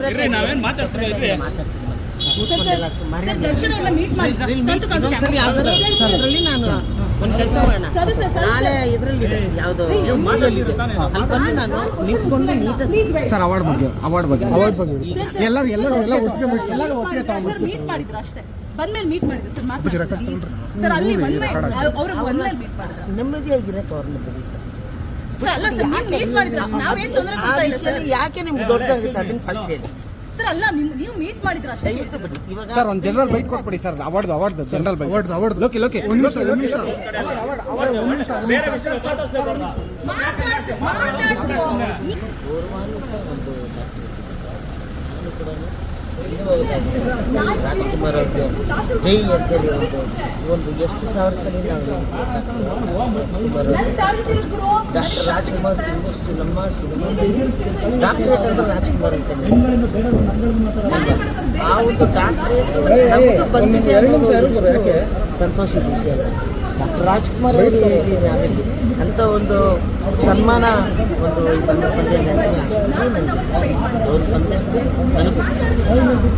ನಾವೇನ್ ಮಾತಾಡ್ತೀವಿ ನಾನು ಒಂದು ಕೆಲಸ ಮಾಡೋಣ ನಾಳೆ ಇದರಲ್ಲಿ ಯಾವುದು ಅಲ್ಲಿ ಬಂದು ನಾನು ನಿಂತ್ಕೊಂಡು ನೀಟಾಗಿ ಸರ್ ಅವಾರ್ಡ್ ಬಗ್ಗೆ ಎಲ್ಲರೂ ಒಟ್ಟಿಗೆ ಸರ್ ಮೀಟ್ ಮಾಡಿದ್ರು ಅಷ್ಟೇ ಬಂದ್ಮೇಲೆ ಮೀಟ್ ಮಾಡಿದ್ರು ಸರ್ ಮಾತಾಡ್ತಾರೆ ಸರ್ ಅಲ್ಲಿ ಅವರು ಬಂದ್ಮೇಲೆ ಮೀಟ್ ಮಾಡಿದ್ರು ನೆಮ್ಮದಿಯಾಗಿರಕ್ಕೆ ಅವ್ರನ್ನ ಬರೀತಾರೆ ಸರ್ ಅಲ್ಲ ಸರ್ ನೀವು ಮೀಟ್ ಮಾಡಿದ್ರು ಅಷ್ಟೇ ನಾವೇನು ತೊಂದರೆ ಕೊಡ್ತಾ ಇಲ್ಲ ಸರ್ ಯಾಕೆ ನಿಮ್ಗೆ ದೊಡ್ಡದಾಗುತ್ತೆ ಅದನ್ನ ಫಸ್ಟ್ ಹೇಳಿ ಸರ್ ಅಲ್ಲ ನೀವು ಮೀಟ್ ಮಾಡಿದ್ರು ಅಷ್ಟೇ ಸರ್ ಒಂದು ಜನರಲ್ ಬೈಟ್ ಕೊಟ್ಬಿಡಿ sir award general byte award ಲೋಕೆ ಒಂದು ನಿಮಿಷ ಮಾತಾಡ್ಸಿ ರಾಜ್ಕುಮಾರ್ ಅವ್ರಿಗೆ ಜೈ ಅಂತೇಳಿ ಒಂದು ಎಷ್ಟು ಸಾವಿರ ಸಲ ನಾವು ಡಾಕ್ಟರ್ ರಾಜ್ಕುಮಾರ್ ಇಂಡಸ್ಟ್ರಿ ನಮ್ಮ ಸಿನಿಮಾದಲ್ಲಿ ಡಾಕ್ಟರೇಟ್ ಅಂದ್ರೆ ರಾಜ್ಕುಮಾರ್ ಅಂತ ಆ ಒಂದು ಡಾಕ್ಟರೇಟ್ ನಮಗೂ ಬಂದಿದೆ ಅನ್ನೋದು ಸಂತೋಷದ ವಿಷಯ. ಡಾಕ್ಟರ್ ರಾಜ್ಕುಮಾರ್ ಅವರಿಗೆ ನಾವಿಲ್ಲಿ ಅಂತ ಒಂದು ಸನ್ಮಾನ ಒಂದು ಬಂದಿದೆ ನನಗೆ ಅಷ್ಟು ನನಗೆ ಅವ್ರು ಬಂದಷ್ಟೇ ನನಗೂ